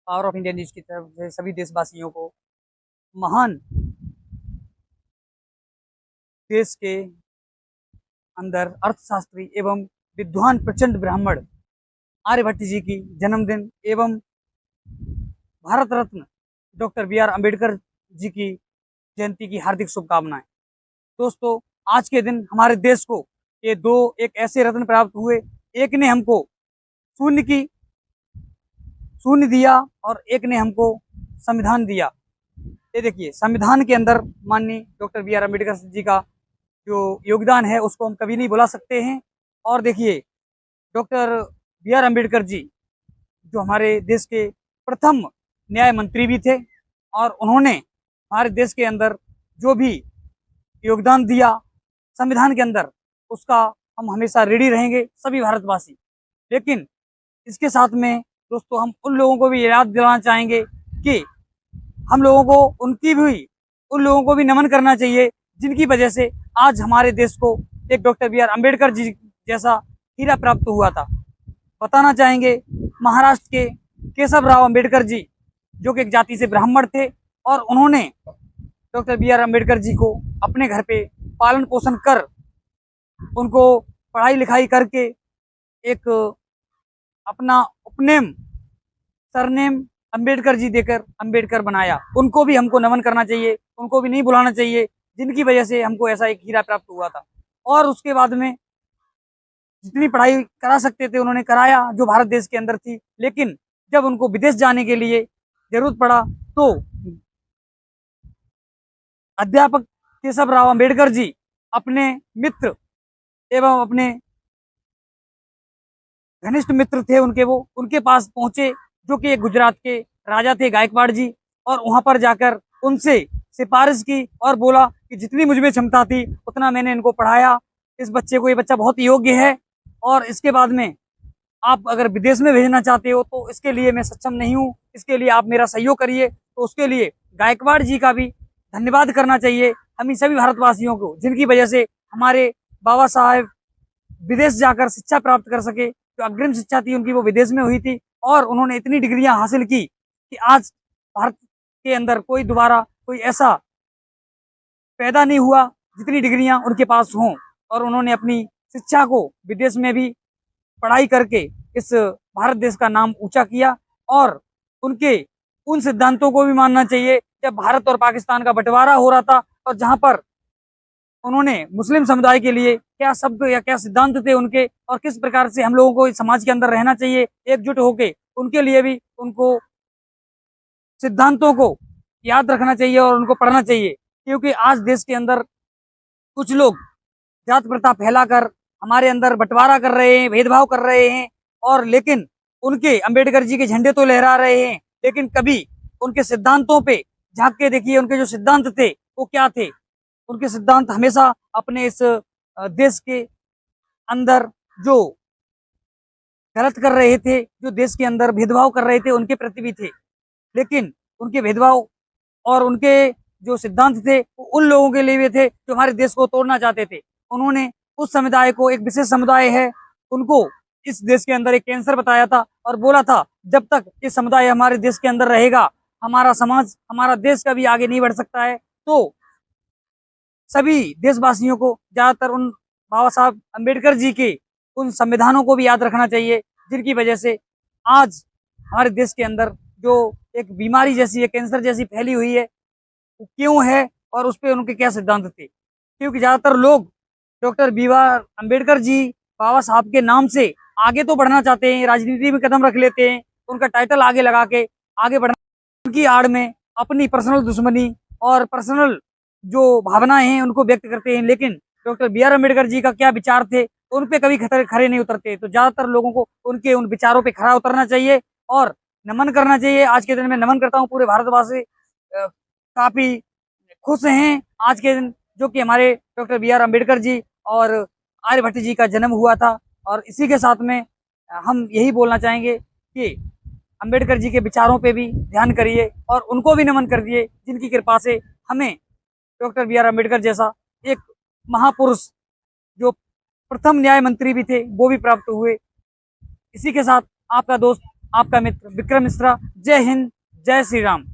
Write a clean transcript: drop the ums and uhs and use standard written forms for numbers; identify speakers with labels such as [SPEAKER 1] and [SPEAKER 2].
[SPEAKER 1] Power of India news की तरफ से सभी देशवासियों को महान देश के अंदर अर्थशास्त्री एवं विद्वान प्रचंड ब्राह्मण आर्यभट्ट जी की जन्मदिन एवं Bharat Ratna doctor B are Ambedkar ji की जयंती की हार्दिक शुभकामनाएं। दोस्तों, आज के दिन हमारे देश को ये दो एक ऐसे रत्न प्राप्त हुए। एक ने हमको शून्य दिया और एक ने हमको संविधान दिया। ये देखिए, संविधान के अंदर माननीय doctor B are Ambedkar ji का जो योगदान है उसको हम कभी नहीं भुला सकते हैं। और देखिए, doctor B are Ambedkar ji जो हमारे देश के प्रथम न्याय मंत्री भी थे और उन्होंने हमारे देश के अंदर जो भी योगदान दिया संविधान के अंदर, उसका हम हमेशा ऋणी रहेंगे सभी भारतवासी। लेकिन इसके साथ में दोस्तों, हम उन लोगों को भी याद दिलाना चाहेंगे कि हम लोगों को उन लोगों को भी नमन करना चाहिए जिनकी वजह से आज हमारे देश को एक doctor B are Ambedkar ji जैसा हीरा प्राप्त हुआ था। बताना चाहेंगे, महाराष्ट्र के केशव राव अम्बेडकर जी जो कि एक जाति से ब्राह्मण थे और उन्होंने doctor B are Ambedkar ji को अपने घर पे पालन पोषण कर उनको पढ़ाई लिखाई करके एक अपना उपनेम सरनेम अम्बेडकर जी देकर अम्बेडकर बनाया। उनको भी हमको नमन करना चाहिए, उनको भी नहीं भुलाना चाहिए जिनकी वजह से हमको ऐसा एक हीरा प्राप्त हुआ था। और उसके बाद में जितनी पढ़ाई करा सकते थे उन्होंने कराया जो भारत देश के अंदर थी। लेकिन जब उनको विदेश जाने के लिए जरूरत पड़ा तो अध्यापक केशव राव अम्बेडकर जी अपने मित्र एवं अपने घनिष्ठ मित्र थे उनके पास पहुंचे जो कि एक गुजरात के राजा थे गायकवाड़ जी, और वहां पर जाकर उनसे सिफारिश की और बोला कि जितनी मुझ में क्षमता थी उतना मैंने इनको पढ़ाया। इस बच्चे को, ये बच्चा बहुत योग्य है और इसके बाद में आप अगर विदेश में भेजना चाहते हो तो इसके लिए मैं सक्षम नहीं हूँ, इसके लिए आप मेरा सहयोग करिए। तो उसके लिए गायकवाड़ जी का भी धन्यवाद करना चाहिए हम सभी भारतवासियों को, जिनकी वजह से हमारे बाबा साहेब विदेश जाकर शिक्षा प्राप्त कर सके। जो अग्रिम शिक्षा थी उनकी वो विदेश में हुई थी और उन्होंने इतनी डिग्रियां हासिल की कि आज भारत के अंदर कोई ऐसा पैदा नहीं हुआ जितनी डिग्रियां उनके पास हों। और उन्होंने अपनी शिक्षा को विदेश में भी पढ़ाई करके इस भारत देश का नाम ऊंचा किया। और उनके उन सिद्धांतों को भी मानना चाहिए जब भारत और पाकिस्तान का बंटवारा हो रहा था और जहां पर उन्होंने मुस्लिम समुदाय के लिए क्या शब्द या क्या सिद्धांत थे उनके, और किस प्रकार से हम लोगों को इस समाज के अंदर रहना चाहिए एकजुट होके, उनके लिए भी उनको सिद्धांतों को याद रखना चाहिए और उनको पढ़ना चाहिए। क्योंकि आज देश के अंदर कुछ लोग जात प्रथा फैलाकर हमारे अंदर बंटवारा कर रहे हैं, भेदभाव कर रहे हैं, और लेकिन उनके अम्बेडकर जी के झंडे तो लहरा रहे हैं, लेकिन कभी उनके सिद्धांतों पे झांक के देखिए उनके जो सिद्धांत थे वो क्या थे। उनके सिद्धांत हमेशा अपने इस देश के अंदर जो गलत कर रहे थे, जो देश के अंदर भेदभाव कर रहे थे, उनके प्रति भी थे। लेकिन उनके भेदभाव और उनके जो सिद्धांत थे वो उन लोगों के लिए भी थे जो हमारे देश को तोड़ना चाहते थे। उन्होंने उस समुदाय को, एक विशेष समुदाय है, उनको इस देश के अंदर एक कैंसर बताया था और बोला था जब तक ये समुदाय हमारे देश के अंदर रहेगा हमारा समाज, हमारा देश कभी आगे नहीं बढ़ सकता है। तो सभी देशवासियों को ज्यादातर उन बाबा साहब अम्बेडकर जी के उन संविधानों को भी याद रखना चाहिए जिनकी वजह से आज हमारे देश के अंदर जो एक बीमारी जैसी है, कैंसर जैसी फैली हुई है, वो क्यों है और उस पर उनके क्या सिद्धांत थे। क्योंकि ज्यादातर लोग doctor B are Ambedkar ji बाबा साहब के नाम से आगे तो बढ़ना चाहते हैं, राजनीति में कदम रख लेते हैं, उनका टाइटल आगे लगा के आगे बढ़ना, उनकी आड़ में अपनी पर्सनल दुश्मनी और पर्सनल जो भावनाएं हैं उनको व्यक्त करते हैं। लेकिन doctor B are Ambedkar ji का क्या विचार थे उन पे कभी खरे नहीं उतरते। तो ज्यादातर लोगों को उनके उन विचारों पे खरा उतरना चाहिए और नमन करना चाहिए। आज के दिन में नमन करता हूँ पूरे भारतवासी काफी खुश हैं आज के दिन, जो कि हमारे doctor B are Ambedkar ji और आर्यभट्ट जी का जन्म हुआ था। और इसी के साथ में हम यही बोलना चाहेंगे कि अम्बेडकर जी के विचारों पे भी ध्यान करिए और उनको भी नमन करिए जिनकी कृपा से हमें डॉक्टर बी आर अम्बेडकर जैसा एक महापुरुष जो प्रथम न्याय मंत्री भी थे वो भी प्राप्त हुए। इसी के साथ आपका दोस्त, आपका मित्र विक्रम मिश्रा जय हिंद, जय श्री राम।